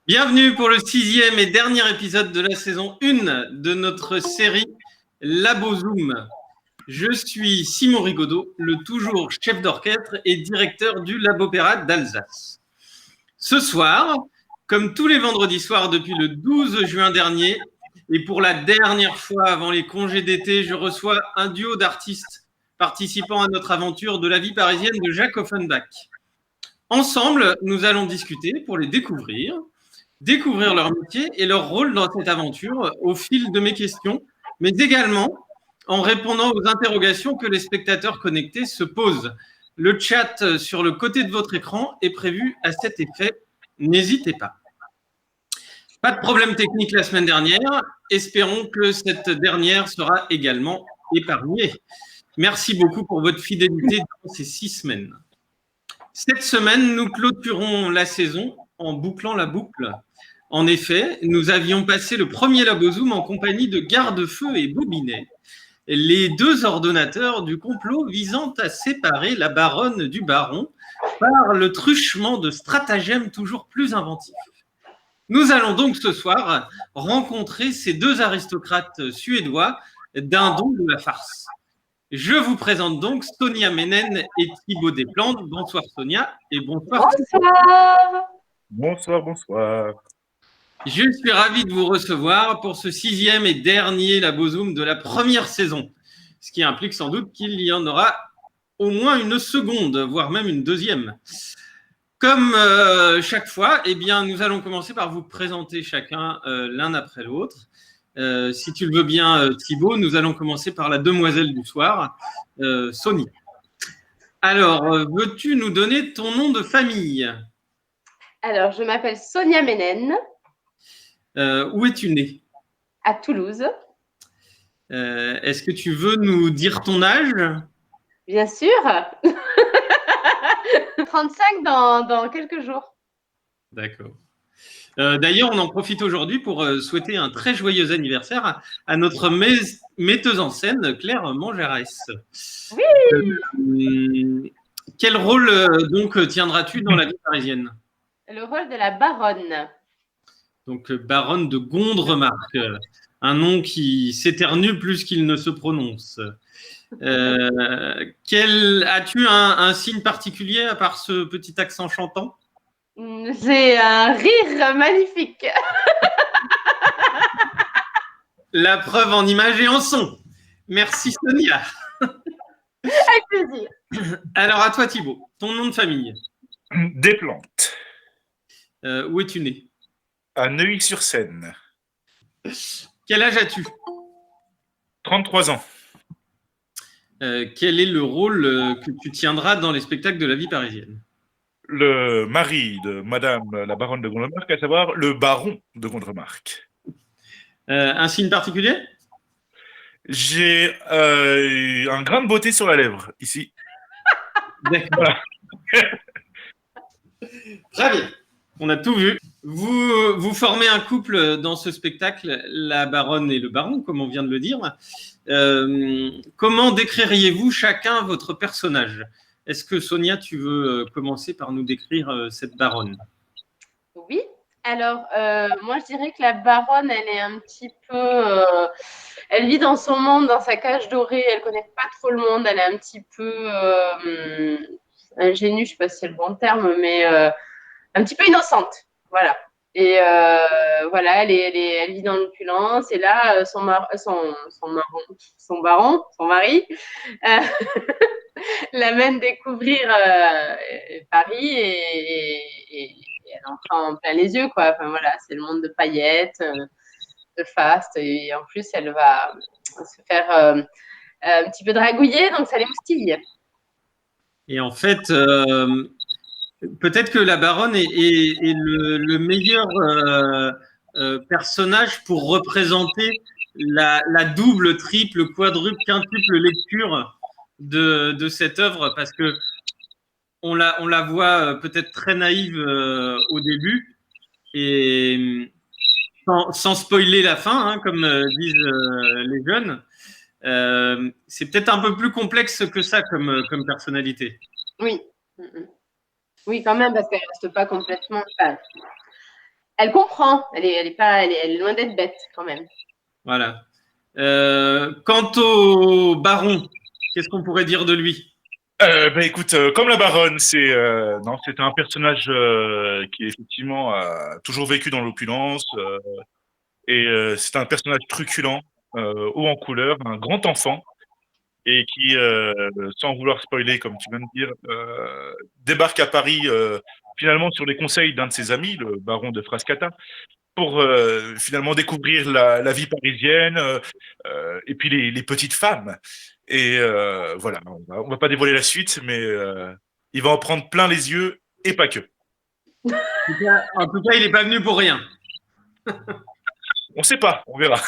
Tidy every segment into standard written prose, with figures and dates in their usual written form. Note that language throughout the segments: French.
Bienvenue pour le 6e et dernier épisode de la saison 1 de notre série Labo Zoom. Je suis Simon Rigaudot, le toujours chef d'orchestre et directeur du Labopéra d'Alsace. Ce soir, comme tous les vendredis soirs depuis le 12 juin dernier, et pour la dernière fois avant les congés d'été, je reçois un duo d'artistes participant à notre aventure de la vie parisienne de Jacques Offenbach. Ensemble, nous allons discuter pour les découvrir leur métier et leur rôle dans cette aventure au fil de mes questions, mais également en répondant aux interrogations que les spectateurs connectés se posent. Le chat sur le côté de votre écran est prévu à cet effet. N'hésitez pas. Pas de problème technique la semaine dernière. Espérons que cette dernière sera également épargnée. Merci beaucoup pour votre fidélité dans ces 6 semaines. Cette semaine, nous clôturons la saison en bouclant la boucle. En effet, nous avions passé le premier Labo Zoom en compagnie de Garde-Feu et Bobinet, les deux ordonnateurs du complot visant à séparer la baronne du baron par le truchement de stratagèmes toujours plus inventifs. Nous allons donc ce soir rencontrer ces deux aristocrates suédois d'un don de la farce. Je vous présente donc Sonia Mennen et Thibaut Desplantes. Bonsoir Sonia et bonsoir Thibaut. Bonsoir. Bonsoir. Je suis ravi de vous recevoir pour ce 6e et dernier Labo Zoom de la première saison, ce qui implique sans doute qu'il y en aura au moins une seconde, voire même une deuxième. Comme chaque fois, eh bien, nous allons commencer par vous présenter chacun l'un après l'autre. Si tu le veux bien, Thibaut, nous allons commencer par la demoiselle du soir, Sonia. Alors, veux-tu nous donner ton nom de famille ? Alors, je m'appelle Sonia Mennen. Où es-tu née ? À Toulouse. Est-ce que tu veux nous dire ton âge ? Bien sûr. 35 dans quelques jours. D'accord. D'ailleurs, on en profite aujourd'hui pour souhaiter un très joyeux anniversaire à notre metteuse en scène, Claire Mangerès. Oui. Quel rôle donc tiendras-tu dans la vie parisienne ? Le rôle de la baronne. Donc, baronne de Gondremarck, un nom qui s'éternue plus qu'il ne se prononce. As-tu un signe particulier à part ce petit accent chantant ? J'ai un rire magnifique. La preuve en images et en son. Merci Sonia. Avec plaisir. Alors à toi Thibaut, ton nom de famille ? Desplantes. Où es-tu né ? À Neuilly-sur-Seine. Quel âge as-tu ? 33 ans. Quel est le rôle que tu tiendras dans les spectacles de la vie parisienne ? Le mari de Madame la baronne de Gondremarck, à savoir le baron de Gondremarck. Un signe particulier ? J'ai un grain de beauté sur la lèvre, ici. D'accord. Voilà. Très bien. On a tout vu. Vous formez un couple dans ce spectacle, la baronne et le baron, comme on vient de le dire. Comment décririez-vous chacun votre personnage ? Est-ce que Sonia, tu veux commencer par nous décrire cette baronne ? Oui. Alors, moi, je dirais que la baronne, elle est un petit peu... elle vit dans son monde, dans sa cage dorée. Elle ne connaît pas trop le monde. Elle est un petit peu ingénue, je ne sais pas si c'est le bon terme, mais un petit peu innocente. Voilà. Et voilà, elle vit dans l'opulence. Et là, son baron, son mari, l'amène découvrir Paris et elle en prend plein les yeux, quoi. Enfin voilà, c'est le monde de paillettes, de faste, et en plus elle va se faire un petit peu dragouiller, donc ça l'émoustille. Et en fait, peut-être que la baronne est le meilleur personnage pour représenter la double, triple, quadruple, quintuple lecture de cette œuvre, parce que on la voit peut-être très naïve au début, et sans spoiler la fin, hein, comme disent les jeunes, c'est peut-être un peu plus complexe que ça comme personnalité. Oui. Oui, quand même, parce qu'elle ne reste pas complètement... Enfin, Elle comprend. Elle est loin d'être bête quand même. Voilà. Quant au baron, qu'est-ce qu'on pourrait dire de lui? Écoute, comme la baronne, c'est un personnage qui effectivement a toujours vécu dans l'opulence et c'est un personnage truculent, haut en couleur, un grand enfant et qui, sans vouloir spoiler comme tu viens de dire, débarque à Paris finalement sur les conseils d'un de ses amis, le baron de Frascata, pour finalement découvrir la vie parisienne et puis les petites femmes. Et voilà, on va pas dévoiler la suite, mais il va en prendre plein les yeux et pas que. En tout cas, il n'est pas venu pour rien. On sait pas, on verra.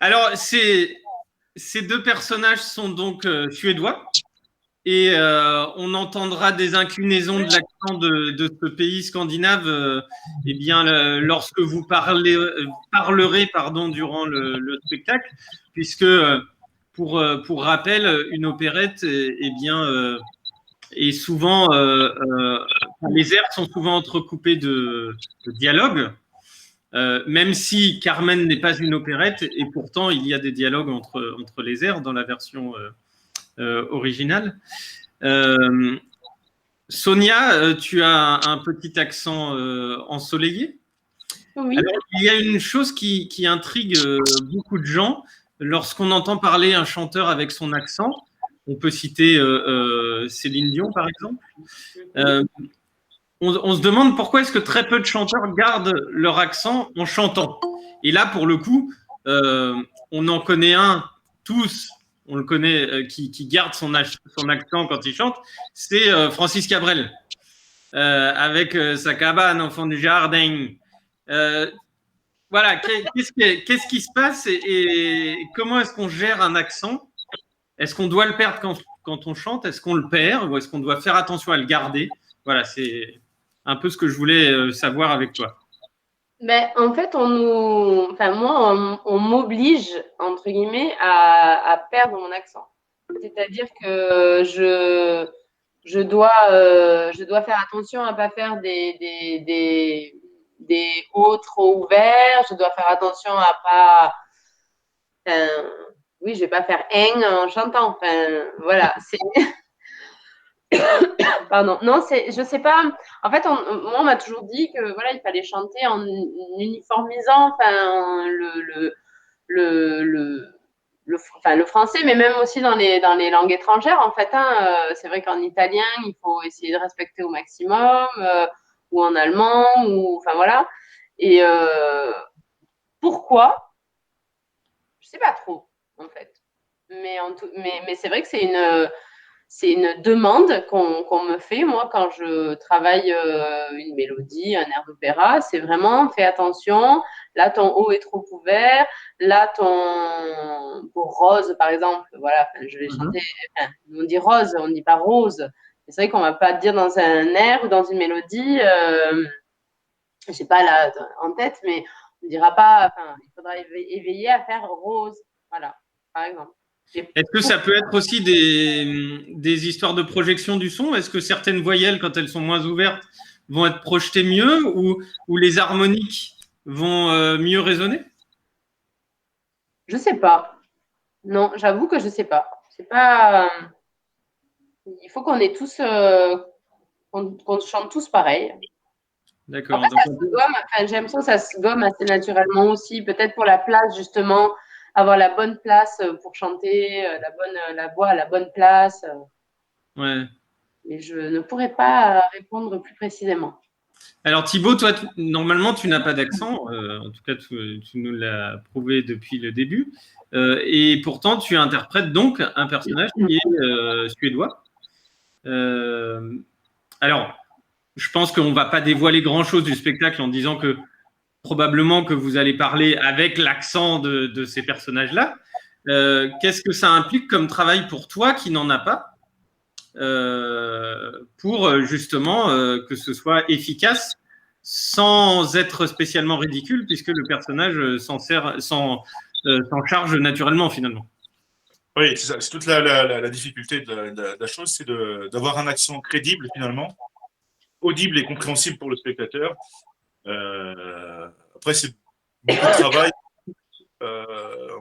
Alors, ces deux personnages sont donc suédois et on entendra des inclinaisons de l'accent de ce pays scandinave eh bien, lorsque vous parlerez durant le spectacle, puisque pour rappel, une opérette eh bien, est souvent, les airs sont souvent entrecoupés de dialogues. Même si Carmen n'est pas une opérette, et pourtant il y a des dialogues entre les airs dans la version originale. Sonia, tu as un petit accent ensoleillé. Oui. Alors, il y a une chose qui intrigue beaucoup de gens lorsqu'on entend parler un chanteur avec son accent. On peut citer Céline Dion, par exemple. On se demande pourquoi est-ce que très peu de chanteurs gardent leur accent en chantant. Et là, pour le coup, on en connaît un, tous, on le connaît, qui garde son accent quand il chante, c'est Francis Cabrel, avec sa cabane au fond du jardin. Voilà, qu'est-ce qui se passe et comment est-ce qu'on gère un accent? Est-ce qu'on doit le perdre quand on chante? Est-ce qu'on le perd ou est-ce qu'on doit faire attention à le garder? Voilà, c'est un peu ce que je voulais savoir avec toi. Ben, en fait, moi, on m'oblige, entre guillemets, à perdre mon accent. C'est-à-dire que je dois faire attention à ne pas faire des hauts trop ouverts. Je dois faire attention à pas. Oui, je vais pas faire en chantant. Voilà. Pardon. Non, je sais pas. En fait, moi, on m'a toujours dit que voilà, il fallait chanter en uniformisant, le français, mais même aussi dans les langues étrangères, en fait. C'est vrai qu'en italien, il faut essayer de respecter au maximum, ou en allemand, ou enfin voilà. Et pourquoi? Je sais pas trop, en fait. Mais c'est vrai que c'est une demande qu'on me fait, moi, quand je travaille une mélodie, un air d'opéra. C'est vraiment, fais attention, là, ton haut est trop ouvert, là, pour rose, par exemple, voilà, je vais chanter, on dit rose, on ne dit pas rose. C'est vrai qu'on ne va pas dire dans un air ou dans une mélodie, je ne sais pas là en tête, mais on ne dira pas, il faudra éveiller à faire rose, voilà, par exemple. Est-ce que ça peut être aussi des histoires de projection du son? Est-ce que certaines voyelles, quand elles sont moins ouvertes, vont être projetées mieux ou les harmoniques vont mieux résonner? Je ne sais pas. Non, j'avoue que je ne sais pas. C'est pas. Il faut qu'on ait tous. Qu'on chante tous pareil. D'accord. Après, ça se gomme. J'ai l'impression que ça se gomme assez naturellement aussi. Peut-être pour la place, justement, avoir la bonne place pour chanter, la voix à la bonne place. Ouais. Mais je ne pourrais pas répondre plus précisément. Alors Thibaut, toi, normalement, tu n'as pas d'accent. En tout cas, tu nous l'as prouvé depuis le début. Et pourtant, tu interprètes donc un personnage qui est suédois. Alors, je pense qu'on ne va pas dévoiler grand-chose du spectacle en disant que probablement que vous allez parler avec l'accent de ces personnages-là. Qu'est-ce que ça implique comme travail pour toi qui n'en a pas pour justement que ce soit efficace sans être spécialement ridicule puisque le personnage s'en charge naturellement finalement. Oui, c'est ça. C'est toute la difficulté de la chose, c'est d'avoir un accent crédible finalement, audible et compréhensible pour le spectateur, Après, c'est beaucoup de travail.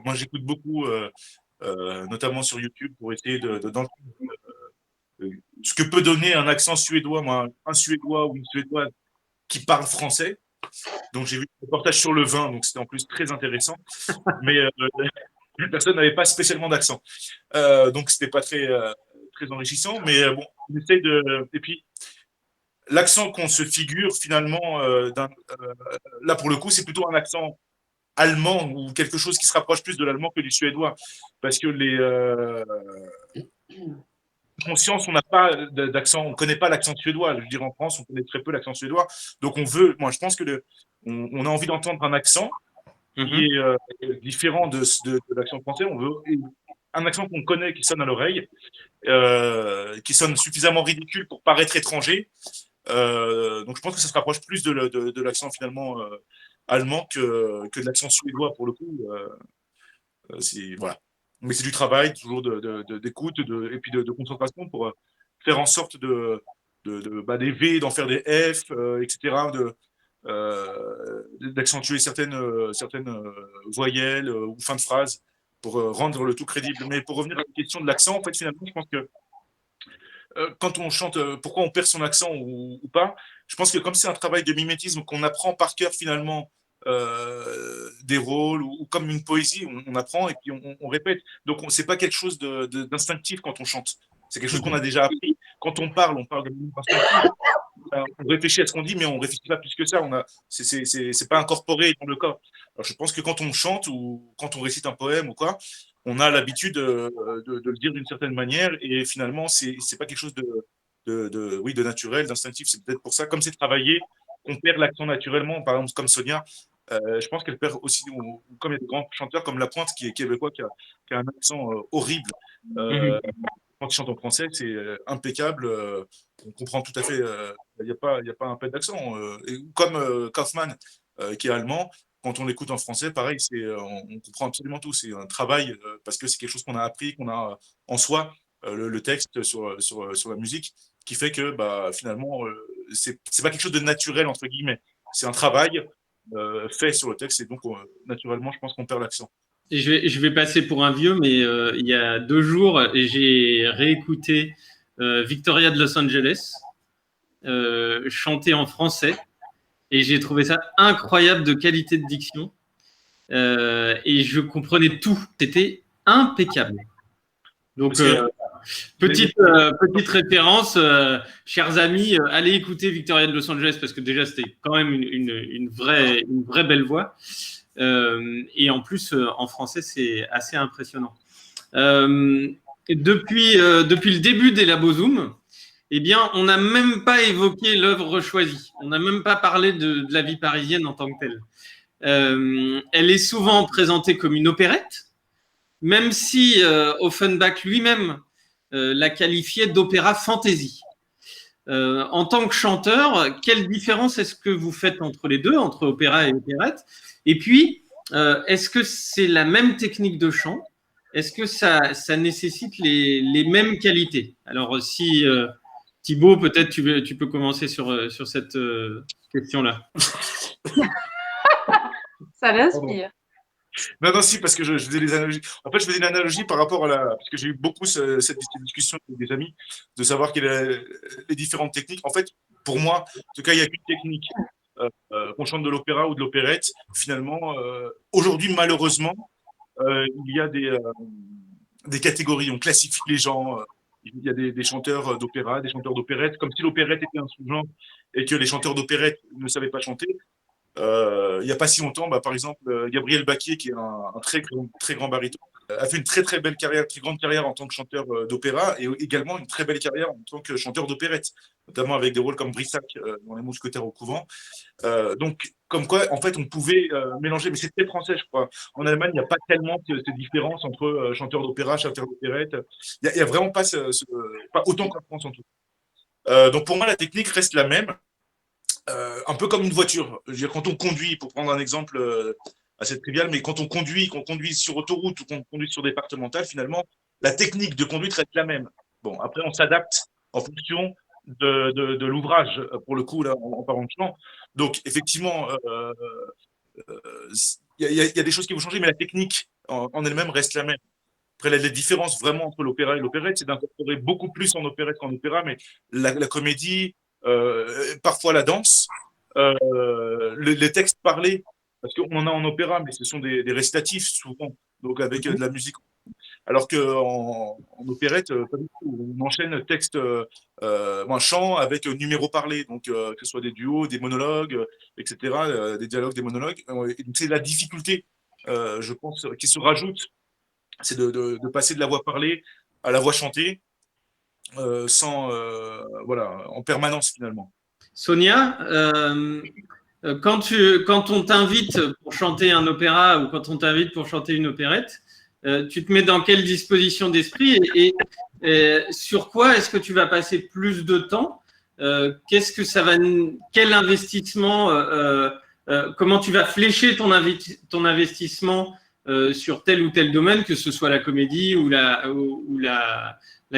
Moi, j'écoute beaucoup, notamment sur YouTube, pour essayer d'entendre ce que peut donner un accent suédois. Moi, un Suédois ou une Suédoise qui parle français. Donc, j'ai vu un reportage sur le vin, donc c'était en plus très intéressant. Mais la personne n'avait pas spécialement d'accent. Donc, c'était pas très enrichissant. Mais bon, on essaye de. Et puis, l'accent qu'on se figure, finalement, là, pour le coup, c'est plutôt un accent allemand ou quelque chose qui se rapproche plus de l'allemand que du suédois. Parce que conscience, on n'a pas d'accent, on ne connaît pas l'accent suédois. Je veux dire, en France, on connaît très peu l'accent suédois. Donc, moi, je pense que on a envie d'entendre un accent qui est différent de l'accent français. On veut un accent qu'on connaît, qui sonne à l'oreille, qui sonne suffisamment ridicule pour paraître étranger. Donc, je pense que ça se rapproche plus de l'accent finalement allemand que de l'accent suédois pour le coup. Voilà. Mais c'est du travail, toujours d'écoute et puis de concentration pour faire en sorte des V, d'en faire des F, etc., d'accentuer certaines voyelles ou fins de phrase pour rendre le tout crédible. Mais pour revenir à la question de l'accent, en fait, finalement, je pense que quand on chante, pourquoi on perd son accent ou pas, je pense que comme c'est un travail de mimétisme qu'on apprend par cœur finalement des rôles ou comme une poésie, on apprend et puis on répète. Donc c'est pas quelque chose d'instinctif quand on chante. C'est quelque chose qu'on a déjà appris. Quand on parle de manière instinctive. On réfléchit à ce qu'on dit, mais on réfléchit pas plus que ça. C'est pas incorporé dans le corps. Alors, je pense que quand on chante ou quand on récite un poème ou quoi, on a l'habitude de le dire d'une certaine manière et finalement, c'est pas quelque chose oui, de naturel, d'instinctif. C'est peut-être pour ça, comme c'est travaillé, on perd l'accent naturellement. Par exemple, comme Sonia, je pense qu'elle perd aussi, comme il y a des grands chanteurs comme Lapointe, qui est québécois, qui a un accent horrible. Quand il chante en français, c'est impeccable. On comprend tout à fait. Il n'y a pas un pet d'accent. Comme Kaufmann, qui est allemand, quand on l'écoute en français, pareil, on comprend absolument tout. C'est un travail parce que c'est quelque chose qu'on a appris, qu'on a en soi, le texte sur la musique, qui fait que finalement, c'est pas quelque chose de naturel, entre guillemets. C'est un travail fait sur le texte et donc, naturellement, je pense qu'on perd l'accent. Et je vais passer pour un vieux, mais il y a 2 jours, j'ai réécouté Victoria de Los Angeles chanter en français et j'ai trouvé ça incroyable de qualité de diction et je comprenais tout. C'était impeccable. Donc, petite référence, chers amis, allez écouter Victoria de Los Angeles parce que déjà, c'était quand même une vraie belle voix. Et en plus, en français, c'est assez impressionnant. Depuis le début des Labozoom, eh bien, on n'a même pas évoqué l'œuvre choisie. On n'a même pas parlé de la vie parisienne en tant que telle. Elle est souvent présentée comme une opérette, même si Offenbach lui-même l'a qualifiée d'opéra fantasy. En tant que chanteur, quelle différence est-ce que vous faites entre les deux, entre opéra et opérette? Et puis, est-ce que c'est la même technique de chant? Est-ce que ça nécessite les mêmes qualités? Alors, si Thibaut, peut-être tu peux commencer sur cette question-là. Ça l'inspire. Non, si, parce que je faisais des analogies. En fait, je faisais une analogie par rapport parce que j'ai eu beaucoup cette discussion avec des amis, de savoir quelles sont les différentes techniques. En fait, pour moi, en tout cas, il n'y a qu'une technique. Qu'on chante de l'opéra ou de l'opérette, finalement, aujourd'hui, malheureusement, il y a des catégories. On classifie les gens. Il y a des chanteurs d'opéra, des chanteurs d'opérette, comme si l'opérette était un sous-genre et que les chanteurs d'opérette ne savaient pas chanter. Il n'y a pas si longtemps, par exemple, Gabriel Baquier, qui est un très grand baryton, a fait une très très belle carrière, très grande carrière en tant que chanteur d'opéra et également une très belle carrière en tant que chanteur d'opérette, notamment avec des rôles comme Brissac dans Les Mousquetaires au couvent. Donc, comme quoi, en fait, on pouvait mélanger, mais c'est très français, je crois. En Allemagne, il n'y a pas tellement cette différence entre chanteurs d'opéra, chanteurs d'opérette. Il n'y a vraiment pas autant qu'en France en tout. Donc, pour moi, la technique reste la même. Un peu comme une voiture. Je veux dire, quand on conduit, pour prendre un exemple assez trivial, mais quand on conduit sur autoroute ou qu'on conduit sur départemental, finalement, la technique de conduite reste la même. Bon, après, on s'adapte en fonction de l'ouvrage, pour le coup, là, en parlant de chant. Donc, effectivement, il y a des choses qui vont changer, mais la technique en elle-même reste la même. Après, la différence vraiment entre l'opéra et l'opérette, c'est d'incorporer beaucoup plus en opérette qu'en opéra, mais la comédie, parfois la danse, les textes parlés, parce qu'on en a en opéra, mais ce sont des récitatifs souvent, donc avec de la musique. Alors qu'en opérette, pas du tout. On enchaîne texte, un chant avec numéro parlé, donc que ce soit des duos, des monologues, etc., des dialogues, des monologues. Et donc c'est la difficulté, je pense, qui se rajoute, c'est de passer de la voix parlée à la voix chantée, sans, voilà, en permanence finalement. Sonia, quand on t'invite pour chanter un opéra ou quand on t'invite pour chanter une opérette, tu te mets dans quelle disposition d'esprit et sur quoi est-ce que tu vas passer plus de temps? Qu'est-ce que ça va, quel investissement, comment tu vas flécher ton investissement sur tel ou tel domaine, que ce soit la comédie ou la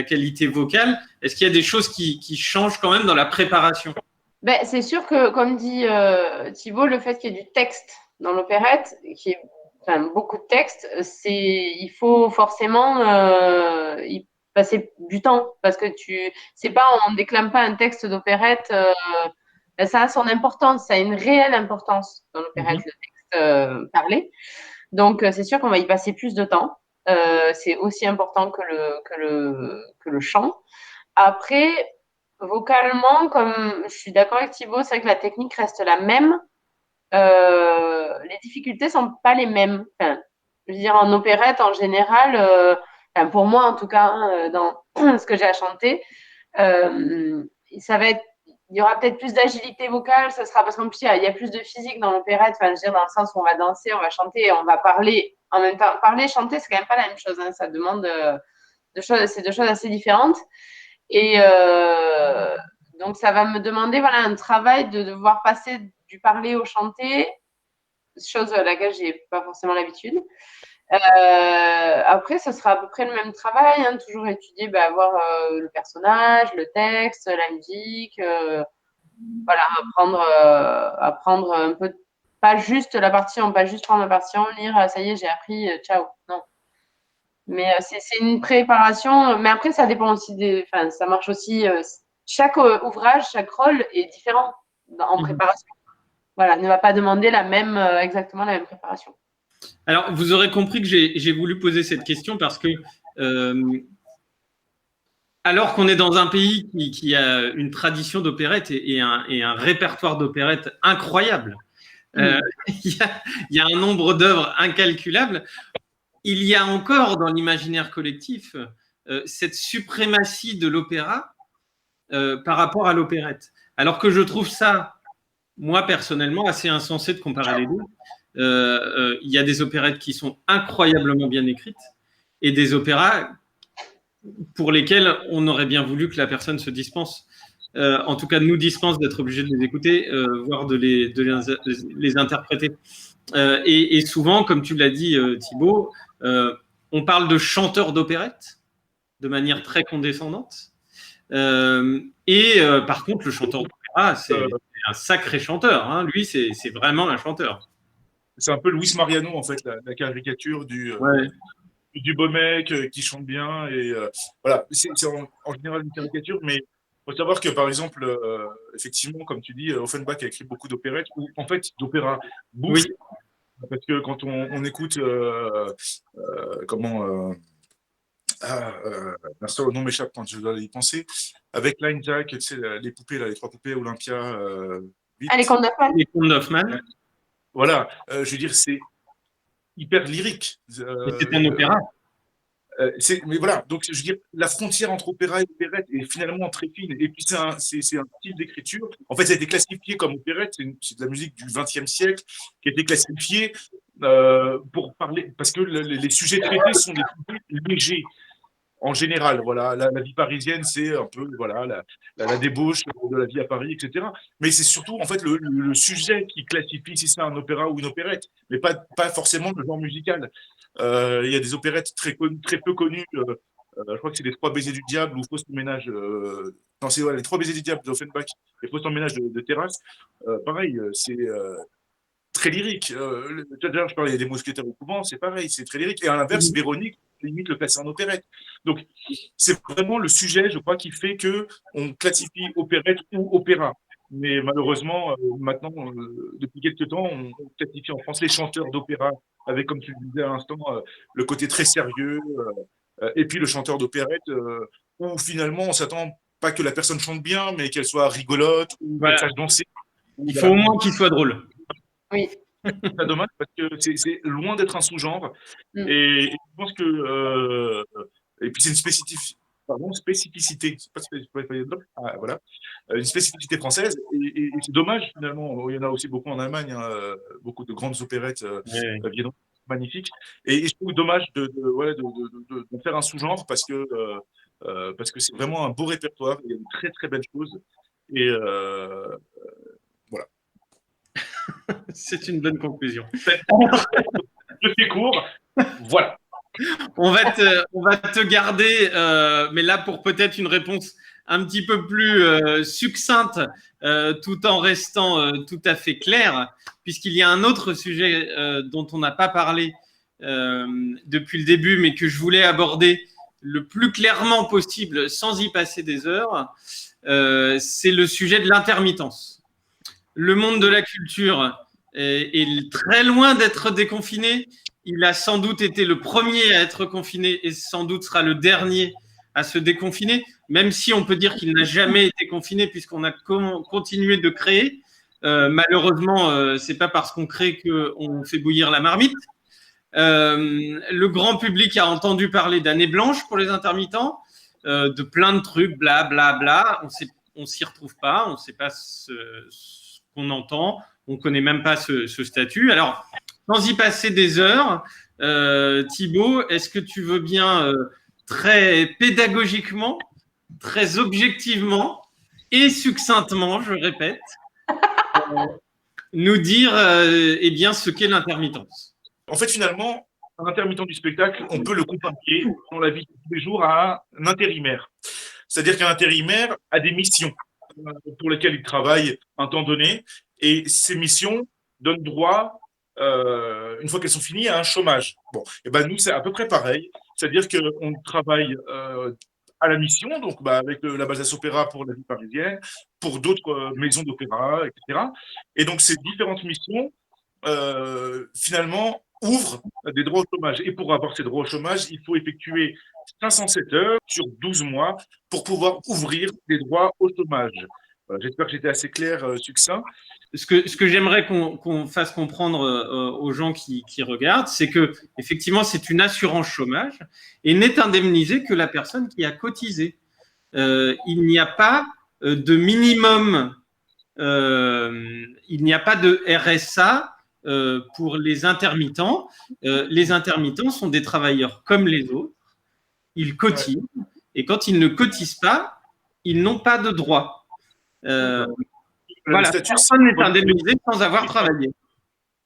qualité vocale? Est-ce qu'il y a des choses qui changent quand même dans la préparation? Ben, c'est sûr que, comme dit Thibaut, le fait qu'il y ait du texte dans l'opérette, enfin, beaucoup de texte, il faut forcément y passer du temps parce que c'est pas, on déclame pas un texte d'opérette, ben, ça a son importance, ça a une réelle importance dans l'opérette, le texte parlé. Donc, c'est sûr qu'on va y passer plus de temps. C'est aussi important que le chant. Après, vocalement, comme je suis d'accord avec Thibaut, c'est vrai que la technique reste la même. Les difficultés sont pas les mêmes. Enfin, je veux dire, en opérette, en général, enfin, pour moi en tout cas, hein, dans ce que j'ai à chanter, ça va être, il y aura peut-être plus d'agilité vocale, ça sera parce qu'en plus, il y a plus de physique dans l'opérette, enfin, je veux dire, dans le sens où on va danser, on va chanter, et on va parler en même temps. Parler, chanter, c'est quand même pas la même chose, hein, ça demande c'est deux choses assez différentes. Et donc, ça va me demander voilà, un travail de devoir passer du parler au chanter, chose à laquelle je n'ai pas forcément l'habitude. Après, ce sera à peu près le même travail, hein, toujours étudier, voir le personnage, le texte, la musique, voilà, apprendre un peu, pas juste la partie, on pas juste prendre la partie, lire, ça y est, j'ai appris, ciao. Non. Mais c'est une préparation. Mais après, ça dépend aussi enfin, ça marche aussi. Chaque ouvrage, chaque rôle est différent en préparation. Voilà, ne va pas demander exactement la même préparation. Alors, vous aurez compris que j'ai voulu poser cette question parce que, alors qu'on est dans un pays qui a une tradition d'opérette et un répertoire d'opérette incroyable, il y a un nombre d'œuvres incalculable. Il y a encore dans l'imaginaire collectif cette suprématie de l'opéra par rapport à l'opérette. Alors que je trouve ça, moi personnellement, assez insensé de comparer les deux. Il y a des opérettes qui sont incroyablement bien écrites et des opéras pour lesquels on aurait bien voulu que la personne se dispense. En tout cas, nous dispense d'être obligé de les écouter, voire de les interpréter. Et souvent, comme tu l'as dit, Thibaut, on parle de chanteurs d'opérette de manière très condescendante. Par contre, le chanteur d'opéra, c'est un sacré chanteur. Hein. Lui, c'est vraiment un chanteur. C'est un peu Luis Mariano, en fait, la caricature du beau mec qui chante bien. Et voilà, c'est en général une caricature, mais il faut savoir que, par exemple, effectivement, comme tu dis, Offenbach a écrit beaucoup d'opérettes, ou en fait d'opéra bouffe, Oui. parce que quand on écoute, comment. L'instant, le nom m'échappe quand je dois y penser. Avec Line Jack, tu sais, les poupées, là, les trois poupées Olympia. Allez, qu'on a pas. Les contes d'Hoffmann. Voilà, je veux dire, c'est hyper lyrique. C'est un opéra. Mais voilà, donc je veux dire, la frontière entre opéra et opérette est finalement très fine. Et puis c'est un style d'écriture. En fait, ça a été classifié comme opérette. C'est de la musique du XXe siècle qui a été classifiée pour parler, parce que les sujets traités sont des sujets légers. En général, voilà, la vie parisienne, c'est un peu voilà la débauche de la vie à Paris, etc. Mais c'est surtout en fait le sujet qui classifie si c'est un opéra ou une opérette, mais pas forcément le genre musical. Il y a des opérettes très peu connues. Je crois que c'est les Trois baisers du diable ou Fausse ménage Non, c'est les 3 baisers du diable d'Offenbach et Poste en ménage de Terrasse. Pareil, c'est très lyrique. D'ailleurs, je parlais des mousquetaires au couvent, c'est pareil, c'est très lyrique. Et à l'inverse, Véronique, limite le classer en opérette. Donc, c'est vraiment le sujet, je crois, qui fait que on classifie opérette ou opéra. Mais malheureusement, maintenant, depuis quelques temps, on classifie en France les chanteurs d'opéra avec, comme tu le disais à l'instant, le côté très sérieux, et puis le chanteur d'opérette, où finalement, on s'attend pas que la personne chante bien, mais qu'elle soit rigolote ou qu'elle Voilà. sache danser. Il faut au moins qu'il soit drôle. Oui. C'est dommage parce que c'est loin d'être un sous-genre. Et je pense que. Et puis c'est une spécificité. Voilà. Une spécificité française. Et c'est dommage finalement. Il y en a aussi beaucoup en Allemagne. Hein, beaucoup de grandes opérettes viennoises magnifiques. Et je trouve dommage de faire un sous-genre parce que c'est vraiment un beau répertoire. Il y a de très très belles choses. Et voilà. C'est une bonne conclusion. Je fais court. Voilà. On va te garder, mais là pour peut-être une réponse un petit peu plus succincte, tout en restant tout à fait clair, puisqu'il y a un autre sujet dont on n'a pas parlé depuis le début, mais que je voulais aborder le plus clairement possible sans y passer des heures, c'est le sujet de l'intermittence. Le monde de la culture est très loin d'être déconfiné. Il a sans doute été le premier à être confiné et sans doute sera le dernier à se déconfiner, même si on peut dire qu'il n'a jamais été confiné puisqu'on a continué de créer. Malheureusement, c'est pas parce qu'on crée qu'on fait bouillir la marmite. Le grand public a entendu parler d'année blanche pour les intermittents, de plein de trucs, bla bla bla. On s'y retrouve pas, on ne sait pas ce qu'on entend, on ne connaît même pas ce statut. Alors, sans y passer des heures, Thibaut, est-ce que tu veux bien très pédagogiquement, très objectivement et succinctement, je répète, nous dire eh bien, ce qu'est l'intermittence? En fait, finalement, un intermittent du spectacle, on peut le comparer dans la vie de tous les jours à un intérimaire. C'est-à-dire qu'un intérimaire a des missions pour lesquelles il travaille un temps donné, et ces missions donnent droit, une fois qu'elles sont finies, à un chômage. Bon, et ben nous, c'est à peu près pareil. C'est-à-dire qu'on travaille à la mission, donc avec la Balsas Opéra pour la vie parisienne, pour d'autres maisons d'opéra, etc. Et donc, ces différentes missions, finalement, ouvrent des droits au chômage. Et pour avoir ces droits au chômage, il faut effectuer 507 heures sur 12 mois pour pouvoir ouvrir des droits au chômage. Voilà, j'espère que j'étais assez clair, succinct. Ce que j'aimerais qu'on fasse comprendre aux gens qui regardent, c'est que effectivement, c'est une assurance chômage et n'est indemnisée que la personne qui a cotisé. Il n'y a pas de minimum, il n'y a pas de RSA pour les intermittents. Les intermittents sont des travailleurs comme les autres. Ils cotisent et quand ils ne cotisent pas, ils n'ont pas de droit. Voilà, personne n'est indemnisé sans avoir travaillé.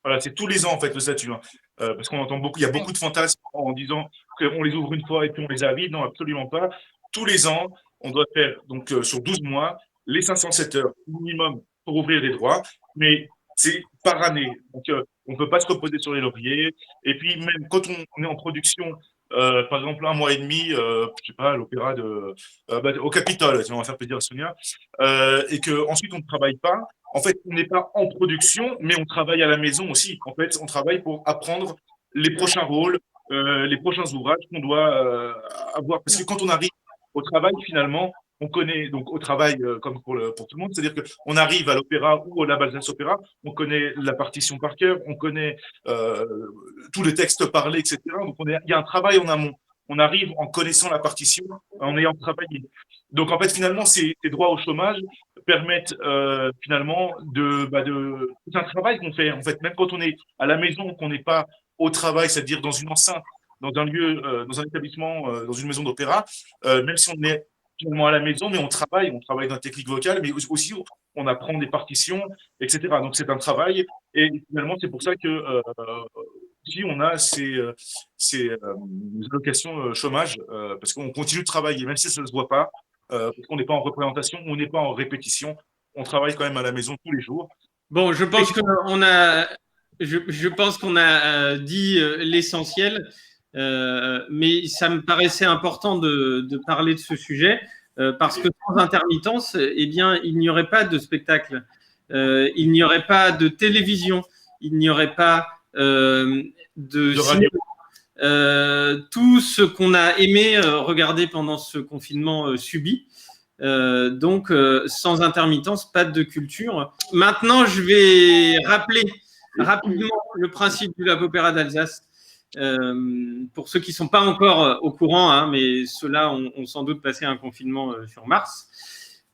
Voilà, c'est tous les ans en fait le statut. Hein. Parce qu'on entend beaucoup, il y a beaucoup de fantasmes en disant qu'on les ouvre une fois et puis on les a vides. Non, absolument pas. Tous les ans, on doit faire donc sur 12 mois les 507 heures minimum pour ouvrir des droits, mais c'est par année. Donc on ne peut pas se reposer sur les lauriers. Et puis même quand on est en production, par exemple un mois et demi, je sais pas, à l'opéra au Capitole, on va faire plaisir à Sonia, et qu'ensuite on ne travaille pas. En fait, on n'est pas en production, mais on travaille à la maison aussi. En fait, on travaille pour apprendre les prochains rôles, les prochains ouvrages qu'on doit avoir. Parce que quand on arrive au travail, finalement, on connaît, donc au travail, comme pour tout le monde, c'est-à-dire qu'on arrive à l'opéra ou à la Balsas Opéra, on connaît la partition par cœur, on connaît tous les textes parlés, etc. Donc, il y a un travail en amont. On arrive en connaissant la partition, en ayant travaillé. Donc, en fait, finalement, ces droits au chômage permettent finalement c'est un travail qu'on fait. En fait, même quand on est à la maison, qu'on n'est pas au travail, c'est-à-dire dans une enceinte, dans un lieu, dans un établissement, dans une maison d'opéra, même si on est finalement à la maison, mais on travaille dans la technique vocale, mais aussi on apprend des partitions, etc. Donc c'est un travail, et finalement c'est pour ça que si on a ces allocations chômage, parce qu'on continue de travailler, même si ça ne se voit pas, parce qu'on n'est pas en représentation, on n'est pas en répétition. On travaille quand même à la maison tous les jours. Bon, je pense qu'on a dit l'essentiel, mais ça me paraissait important de parler de ce sujet parce que sans intermittence, eh bien, il n'y aurait pas de spectacle, il n'y aurait pas de télévision, il n'y aurait pas de radio. tout ce qu'on a aimé regarder pendant ce confinement subi. Donc, sans intermittence, pas de culture. Maintenant, je vais rappeler rapidement le principe du Lab Opéra d'Alsace. Pour ceux qui ne sont pas encore au courant, hein, mais ceux-là ont sans doute passé un confinement sur Mars.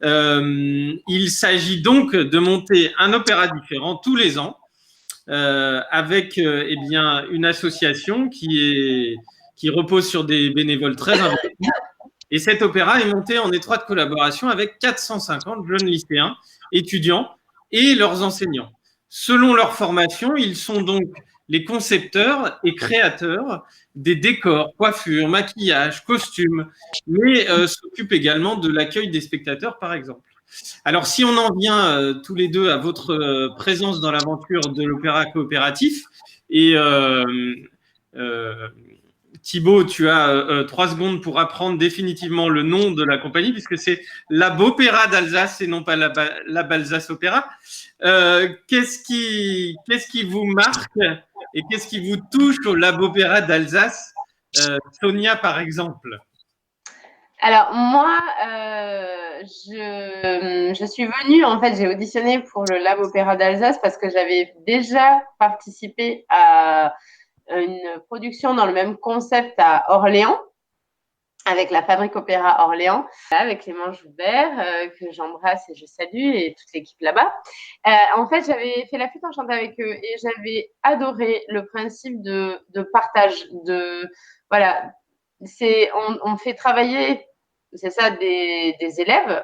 Il s'agit donc de monter un opéra différent tous les ans avec eh bien, une association qui repose sur des bénévoles très investis. Et cet opéra est monté en étroite collaboration avec 450 jeunes lycéens, étudiants et leurs enseignants. Selon leur formation, ils sont donc les concepteurs et créateurs des décors, coiffures, maquillages, costumes, mais s'occupent également de l'accueil des spectateurs, par exemple. Alors, si on en vient tous les deux à votre présence dans l'aventure de l'opéra coopératif, et Thibaut, tu as 3 secondes pour apprendre définitivement le nom de la compagnie, puisque c'est Lab Opéra d'Alsace et non pas Lab Alsace Opéra. Qu'est-ce qui vous marque et qu'est-ce qui vous touche au Lab Opéra d'Alsace, Sonia, par exemple? Alors moi, je suis venue, en fait, j'ai auditionné pour le Lab Opéra d'Alsace parce que j'avais déjà participé à une production dans le même concept à Orléans, avec la Fabrique Opéra Orléans, avec Clément Joubert, que j'embrasse et je salue, et toute l'équipe là-bas. En fait, j'avais fait la flûte enchantée avec eux et j'avais adoré le principe de partage, voilà, on fait travailler, c'est ça, des élèves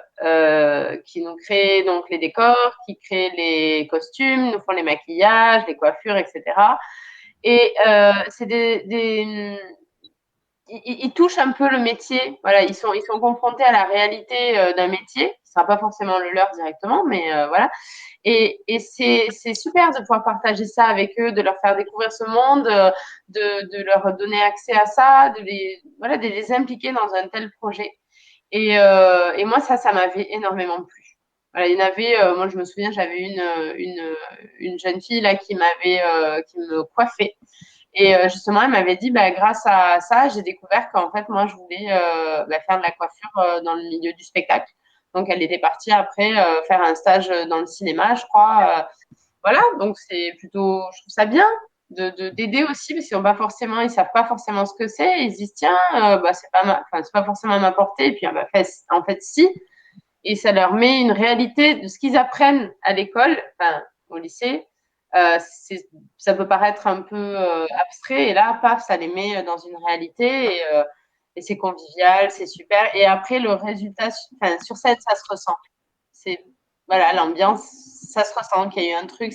qui nous créent donc les décors, qui créent les costumes, nous font les maquillages, les coiffures, etc. Et c'est ils touchent un peu le métier. Voilà, ils sont confrontés à la réalité d'un métier. Ce ne sera pas forcément le leur directement, mais voilà. Et c'est super de pouvoir partager ça avec eux, de leur faire découvrir ce monde, de leur donner accès à ça, de les impliquer dans un tel projet. Et moi, ça m'avait énormément plu. Voilà, il y en avait, moi je me souviens, j'avais une jeune fille là qui me coiffait. Et justement, elle m'avait dit, grâce à ça, j'ai découvert qu'en fait, moi, je voulais faire de la coiffure dans le milieu du spectacle. Donc, elle était partie après faire un stage dans le cinéma, je crois. Voilà, donc c'est plutôt, je trouve ça bien d'aider aussi, parce qu'ils ne savent pas forcément ce que c'est. Ils se disent, tiens, c'est pas forcément à ma portée. Et puis, en fait, si. Et ça leur met une réalité de ce qu'ils apprennent à l'école, enfin, au lycée. Ça peut paraître un peu abstrait, et là, paf, ça les met dans une réalité, et c'est convivial, c'est super. Et après, le résultat, sur scène, ça se ressent. Voilà, l'ambiance, ça se ressent qu'il y a eu un truc.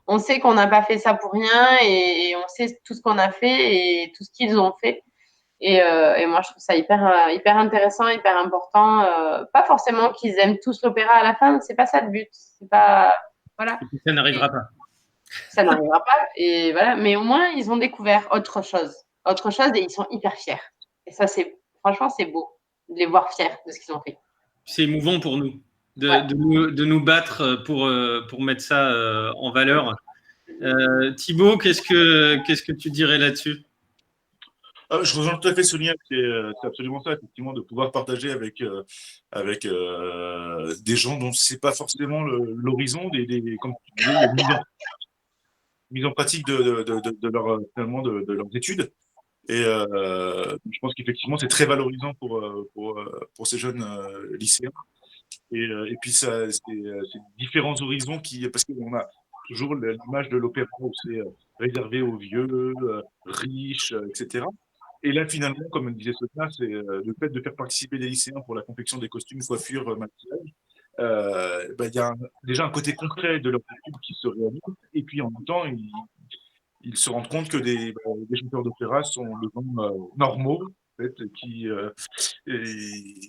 On sait qu'on n'a pas fait ça pour rien, et on sait tout ce qu'on a fait et tout ce qu'ils ont fait. Et moi, je trouve ça hyper intéressant, hyper important. Pas forcément qu'ils aiment tous l'opéra à la fin, c'est pas ça le but. C'est pas, voilà. Ça n'arrivera pas. Ça n'arrivera pas. Et voilà. Mais au moins, ils ont découvert autre chose, et ils sont hyper fiers. Et ça, franchement, c'est beau de les voir fiers de ce qu'ils ont fait. C'est émouvant pour nous de nous battre pour mettre ça en valeur. Thibaut, qu'est-ce que tu dirais là-dessus? Je rejoins tout à fait Sonia, c'est absolument ça, effectivement, de pouvoir partager avec des gens dont c'est pas forcément l'horizon, comme tu disais, mise en pratique de leurs études. Et je pense qu'effectivement, c'est très valorisant pour ces jeunes lycéens. Et puis, c'est différents horizons parce qu'on a toujours l'image de l'opéra où c'est réservé aux vieux, riches, etc. Et là, finalement, comme disait Sonia, c'est le fait de faire participer des lycéens pour la confection des costumes, coiffures, maquillage. Il y a déjà un côté concret de leur étude qui se réalise. Et puis, en même temps, ils se rendent compte que des chanteurs d'opéra sont des gens normaux fait,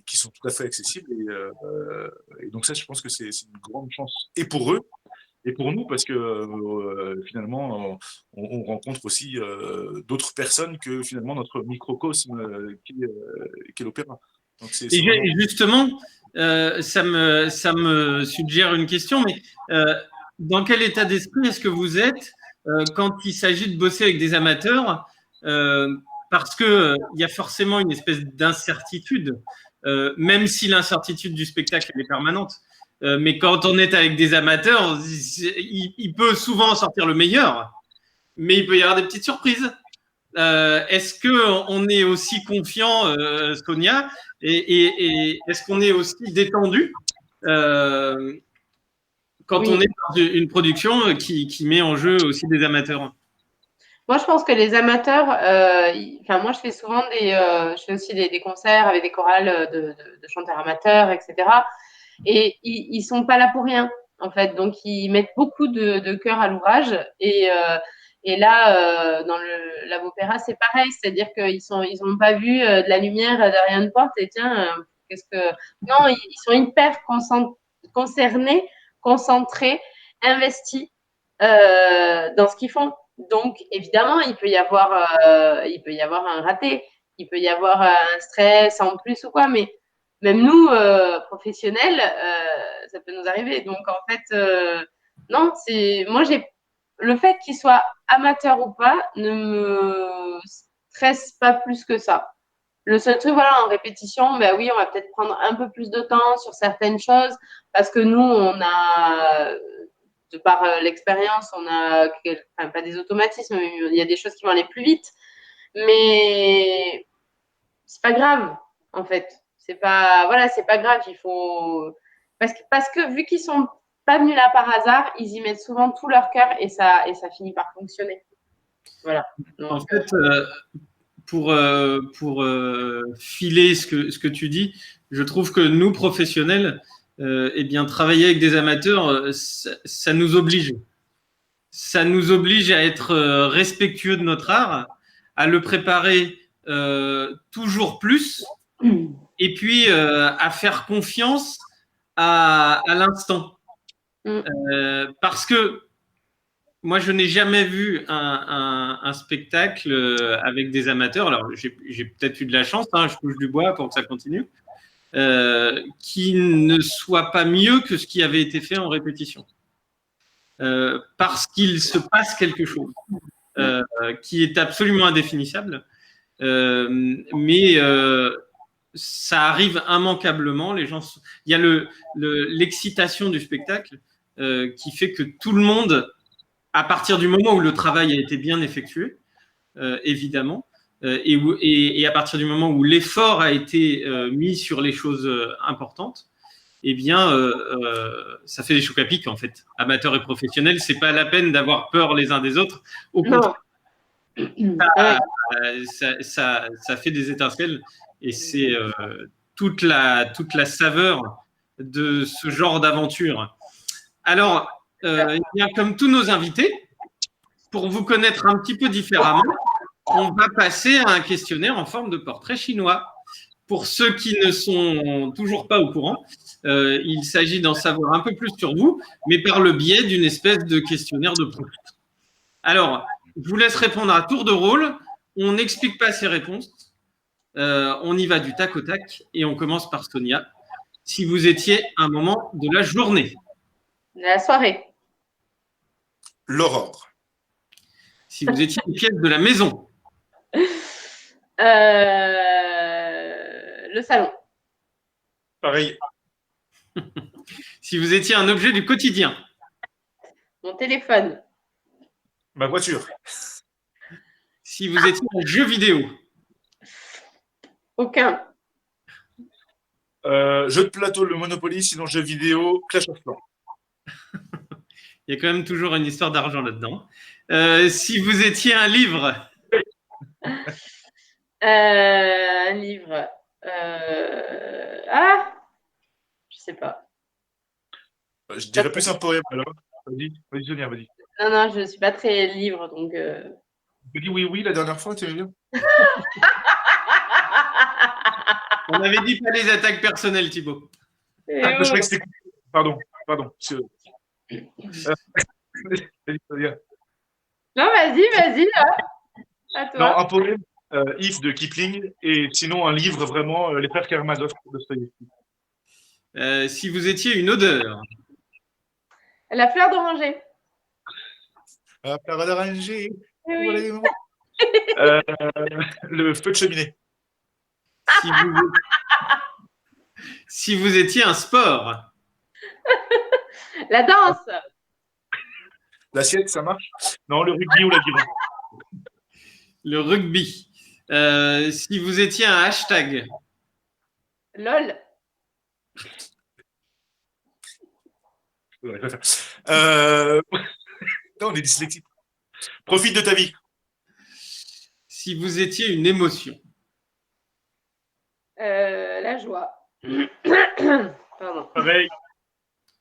qui sont tout à fait accessibles. Et donc ça, je pense que c'est une grande chance et pour eux et pour nous, parce que finalement, on rencontre aussi d'autres personnes que finalement notre microcosme qui est l'opéra. Donc c'est Et vraiment... justement, ça me suggère une question, mais dans quel état d'esprit est-ce que vous êtes quand il s'agit de bosser avec des amateurs parce qu'il y a forcément une espèce d'incertitude, même si l'incertitude du spectacle elle est permanente. Mais quand on est avec des amateurs, il peut souvent en sortir le meilleur, mais il peut y avoir des petites surprises. Est-ce qu'on est aussi confiant, Sonia, et est-ce qu'on est aussi détendu quand Oui. on est dans une production qui met en jeu aussi des amateurs? Moi, je pense que les amateurs, moi, je fais souvent je fais aussi des concerts avec des chorales de chanteurs amateurs, etc. Et ils sont pas là pour rien, en fait. Donc, ils mettent beaucoup de cœur à l'ouvrage. Et là, dans le Lab Opéra, c'est pareil. C'est-à-dire qu'ils ont pas vu de la lumière derrière une porte et tiens, Non, ils sont hyper concernés, concentrés, investis dans ce qu'ils font. Donc, évidemment, il peut y avoir un raté, il peut y avoir un stress en plus ou quoi, mais même nous, professionnels, ça peut nous arriver. Donc, en fait, non, le fait qu'il soit amateur ou pas ne me stresse pas plus que ça. Le seul truc, voilà, en répétition, ben oui, on va peut-être prendre un peu plus de temps sur certaines choses parce que nous, on a de par l'expérience, on a, pas des automatismes, mais il y a des choses qui vont aller plus vite. Mais c'est pas grave, en fait. C'est pas grave. Il faut parce que vu qu'ils sont pas venus là par hasard, ils y mettent souvent tout leur cœur et ça finit par fonctionner. Voilà. Donc, en fait, pour filer ce que tu dis, je trouve que nous, professionnels, travailler avec des amateurs, ça nous oblige. Ça nous oblige à être respectueux de notre art, à le préparer toujours plus, et puis à faire confiance à l'instant. Parce que moi, je n'ai jamais vu un spectacle avec des amateurs. Alors, j'ai peut-être eu de la chance, je touche du bois pour que ça continue, qui ne soit pas mieux que ce qui avait été fait en répétition. Parce qu'il se passe quelque chose qui est absolument indéfinissable, mais ça arrive immanquablement. Il y a l'excitation du spectacle qui fait que tout le monde, à partir du moment où le travail a été bien effectué, évidemment, et à partir du moment où l'effort a été mis sur les choses importantes, eh bien, ça fait des chocs à pic, en fait. Amateurs et professionnels, c'est pas la peine d'avoir peur les uns des autres. Au contraire, ça fait des étincelles et c'est toute la saveur de ce genre d'aventure. Alors, bien, comme tous nos invités, pour vous connaître un petit peu différemment, on va passer à un questionnaire en forme de portrait chinois. Pour ceux qui ne sont toujours pas au courant, il s'agit d'en savoir un peu plus sur vous, mais par le biais d'une espèce de questionnaire de Proust. Alors, je vous laisse répondre à tour de rôle. On n'explique pas ses réponses. On y va du tac au tac et on commence par Sonia. Si vous étiez un moment de la journée. La soirée. L'aurore. Si vous étiez une pièce de la maison. Le salon. Pareil. Si vous étiez un objet du quotidien. Mon téléphone. Ma voiture. Si vous étiez un jeu vidéo. Aucun. Jeu de plateau, le Monopoly, sinon jeu vidéo, Clash of Clans. Il y a quand même toujours une histoire d'argent là-dedans. Si vous étiez un livre. Un livre. Je sais pas. Je dirais plus un poème alors. Vas-y Sonia, vas-y. Non, je suis pas très livre, donc. Tu dis oui, la dernière fois, tu es bien. On avait dit pas les attaques personnelles, Thibaut. Et Je oh. croyais que c'était. Pardon. Non, vas-y, à Non, toi. un poème, If de Kipling, et sinon un livre vraiment, Les Frères Karamazov de Dostoïevski. Si vous étiez une odeur, La fleur d'oranger. Ah, Fleur d'oranger. Eh oui. Euh, le feu de cheminée. si vous, si vous étiez un sport, La danse. L'assiette, ça marche? Non, le rugby ou l'aviron. le rugby. Si vous étiez un hashtag, LOL. Ouais, je vais faire. Non, on est dyslexique. Profite de ta vie. si vous étiez une émotion, La joie. Pardon. Pareil.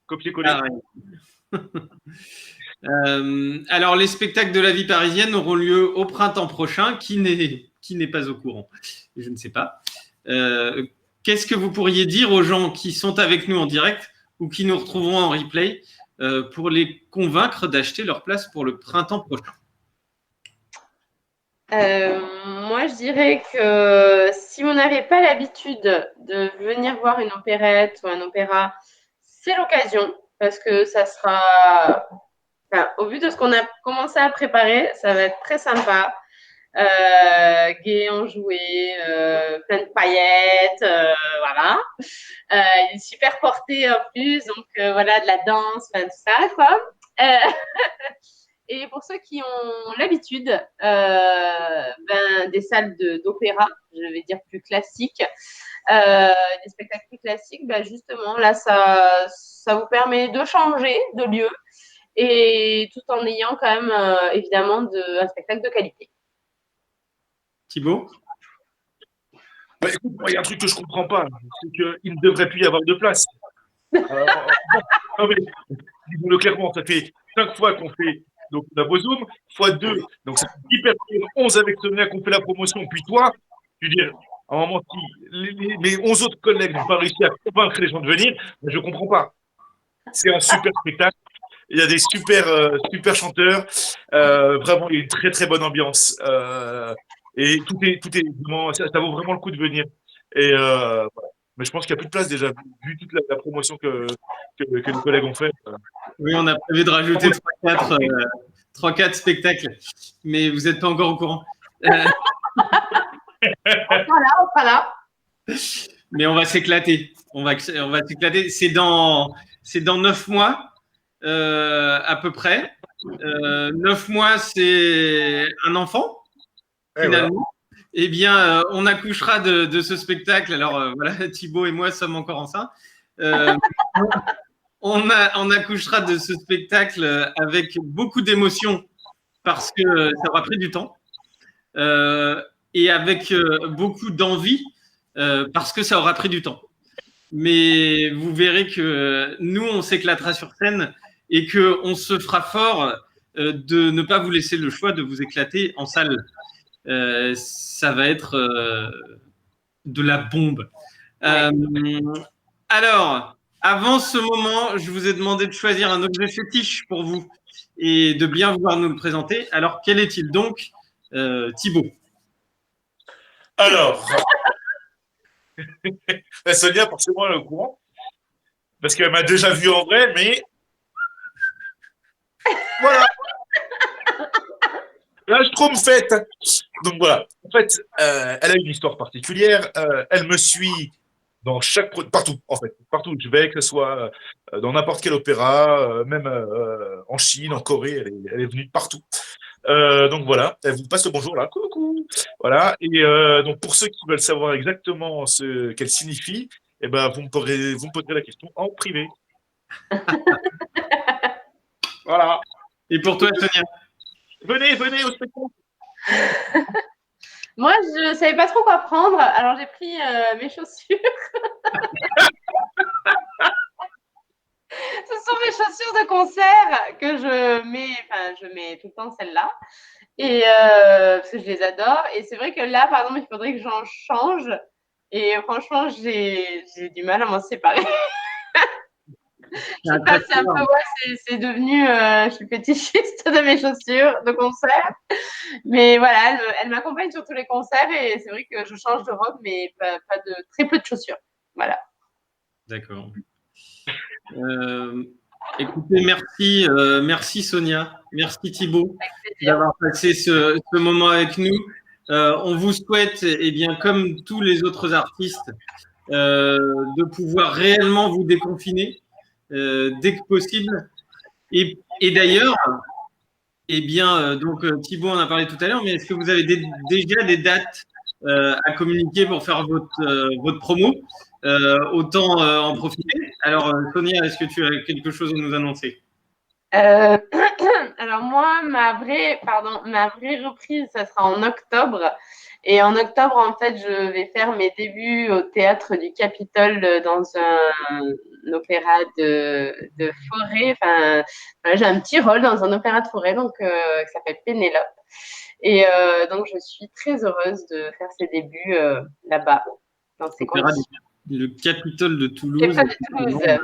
Copier-coller. Alors, les spectacles de la vie parisienne auront lieu au printemps prochain. Qui n'est pas au courant? Je ne sais pas. Qu'est-ce que vous pourriez dire aux gens qui sont avec nous en direct ou qui nous retrouveront en replay pour les convaincre d'acheter leur place pour le printemps prochain? Moi, je dirais que si vous n'avez pas l'habitude de venir voir une opérette ou un opéra, c'est l'occasion parce que ça sera, enfin, au vu de ce qu'on a commencé à préparer, ça va être très sympa. Gai, enjoué, plein de paillettes, voilà. Il est super porté en plus, donc voilà, de la danse, enfin, tout ça, quoi. Et pour ceux qui ont l'habitude des salles d'opéra, je vais dire plus classiques, des spectacles plus classiques, justement, là, ça vous permet de changer de lieu et tout en ayant quand même, évidemment, un spectacle de qualité. Thibaut? Bah, écoute, moi, il y a un truc que je comprends pas, c'est qu'il ne devrait plus y avoir de place. Non, mais disons-le clairement, ça fait 5 fois qu'on fait donc la Bozoom, fois 2, donc ça fait 10 personnes, 11 avec Sonia qu'on fait la promotion, puis toi, je veux dire, à un moment, si les 11 autres collègues n'ont pas réussi à convaincre les gens de venir, mais je comprends pas. C'est un super spectacle. Il y a des super chanteurs. Vraiment, il y a une très très bonne ambiance. Et tout est vraiment, ça vaut vraiment le coup de venir. Et voilà. Mais je pense qu'il n'y a plus de place déjà, vu toute la promotion que nos collègues ont fait. Oui, on a prévu de rajouter 3-4 spectacles, mais vous n'êtes pas encore au courant. Voilà. Mais on va s'éclater. On va s'éclater. C'est dans 9 mois, à peu près. 9 mois, c'est un enfant, finalement. Voilà. Eh bien, on accouchera de ce spectacle. Alors, voilà, Thibaut et moi sommes encore enceints. On accouchera de ce spectacle avec beaucoup d'émotion parce que ça aura pris du temps et avec beaucoup d'envie parce que ça aura pris du temps. Mais vous verrez que nous, on s'éclatera sur scène et qu'on se fera fort de ne pas vous laisser le choix de vous éclater en salle. Ça va être de la bombe. Alors, avant ce moment, je vous ai demandé de choisir un objet fétiche pour vous et de bien vouloir nous le présenter. Alors, quel est-il donc, Thibaut? Alors, Sonia, forcément, elle est au courant, parce qu'elle m'a déjà vu en vrai, mais voilà. La Schtroumpfette. Donc voilà. En fait, elle a une histoire particulière. Elle me suit dans partout, en fait, partout où je vais, que ce soit dans n'importe quel opéra, même en Chine, en Corée, elle est venue de partout. Donc voilà, elle vous passe le bonjour là, coucou. Voilà. Et donc pour ceux qui veulent savoir exactement ce qu'elle signifie, eh ben vous me poserez la question en privé. Voilà. Et pour toi, Sonia? Venez au spectacle. Moi, je ne savais pas trop quoi prendre, alors j'ai pris mes chaussures. Ce sont mes chaussures de concert que je mets tout le temps celles-là, et parce que je les adore. Et c'est vrai que là, par exemple, il faudrait que j'en change Et franchement, j'ai du mal à m'en séparer. Je Un sais pas, c'est un peu, traiteur. c'est devenu, je suis fétichiste de mes chaussures de concert. Mais voilà, elle m'accompagne sur tous les concerts et c'est vrai que je change de robe, mais pas de, très peu de chaussures. Voilà. D'accord. Euh, écoutez, merci Sonia, merci Thibaut d'avoir passé ce moment avec nous. On vous souhaite, eh bien, comme tous les autres artistes, de pouvoir réellement vous déconfiner dès que possible. Et d'ailleurs, eh bien, Thibaut en a parlé tout à l'heure, mais est-ce que vous avez déjà des dates à communiquer pour faire votre promo? Autant en profiter. Alors, Sonia, est-ce que tu as quelque chose à nous annoncer? Euh, alors moi, ma vraie reprise, ça sera en octobre. Et en octobre, en fait, je vais faire mes débuts au théâtre du Capitole dans un opéra de forêt. Enfin, voilà, j'ai un petit rôle dans un opéra de forêt donc, qui s'appelle Pénélope. Et donc, je suis très heureuse de faire ces débuts là-bas, dans ces Opéra conditions. le Capitole de Et Toulouse, pas de Toulouse. Voilà.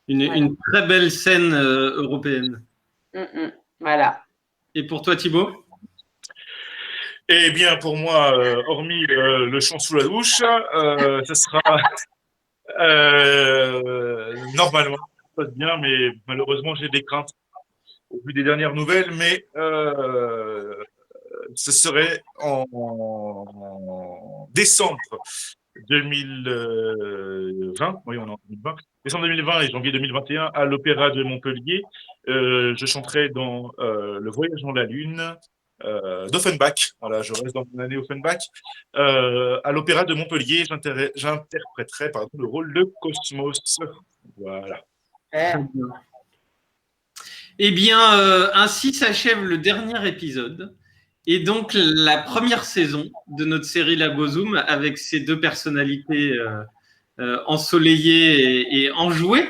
une très belle scène européenne. Voilà. Et pour toi, Thibaut? Eh bien, pour moi, hormis le chant sous la douche, ce sera normalement, ça se passe bien, mais malheureusement, j'ai des craintes au vu des dernières nouvelles, mais ce serait en décembre 2020, oui, on est en 2020, décembre 2020 et janvier 2021, à l'Opéra de Montpellier. Je chanterai dans Le Voyage dans la Lune d'Offenbach. Voilà, je reste dans mon année Offenbach. À l'Opéra de Montpellier, j'interpréterai le rôle de Cosmos. Voilà. Très bien. Eh bien, ainsi s'achève le dernier épisode et donc la première saison de notre série La Bozoom avec ces deux personnalités ensoleillées et enjouées.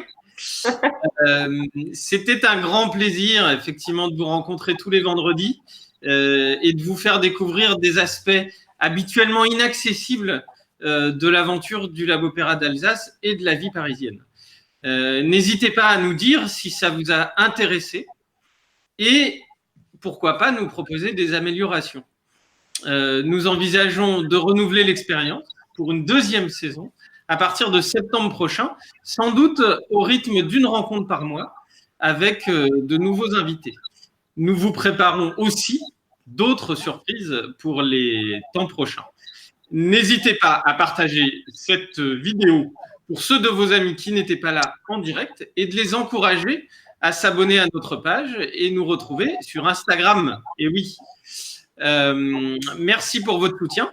C'était un grand plaisir, effectivement, de vous rencontrer tous les vendredis et de vous faire découvrir des aspects habituellement inaccessibles de l'aventure du Lab Opéra d'Alsace et de la vie parisienne. N'hésitez pas à nous dire si ça vous a intéressé et pourquoi pas nous proposer des améliorations. Nous envisageons de renouveler l'expérience pour une deuxième saison à partir de septembre prochain, sans doute au rythme d'une rencontre par mois avec de nouveaux invités. Nous vous préparons aussi d'autres surprises pour les temps prochains. N'hésitez pas à partager cette vidéo pour ceux de vos amis qui n'étaient pas là en direct et de les encourager à s'abonner à notre page et nous retrouver sur Instagram. Et oui, merci pour votre soutien.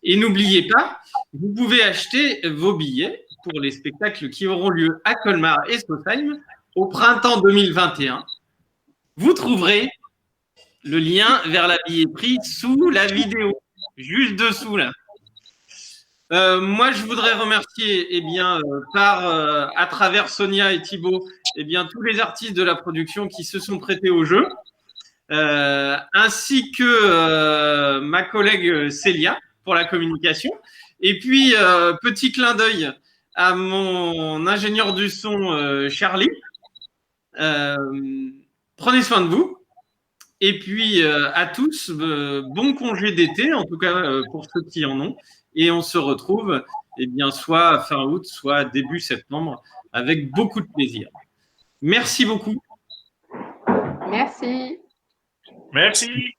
Et n'oubliez pas, vous pouvez acheter vos billets pour les spectacles qui auront lieu à Colmar et Sosheim au printemps 2021. Vous trouverez le lien vers la billetterie sous la vidéo, juste dessous là. Moi, je voudrais remercier, à travers Sonia et Thibaut, tous les artistes de la production qui se sont prêtés au jeu, ainsi que ma collègue Célia pour la communication. Et puis, petit clin d'œil à mon ingénieur du son, Charlie. Prenez soin de vous. Et puis, à tous, bon congé d'été, en tout cas pour ceux qui en ont. Et on se retrouve soit fin août, soit début septembre, avec beaucoup de plaisir. Merci beaucoup. Merci. Merci.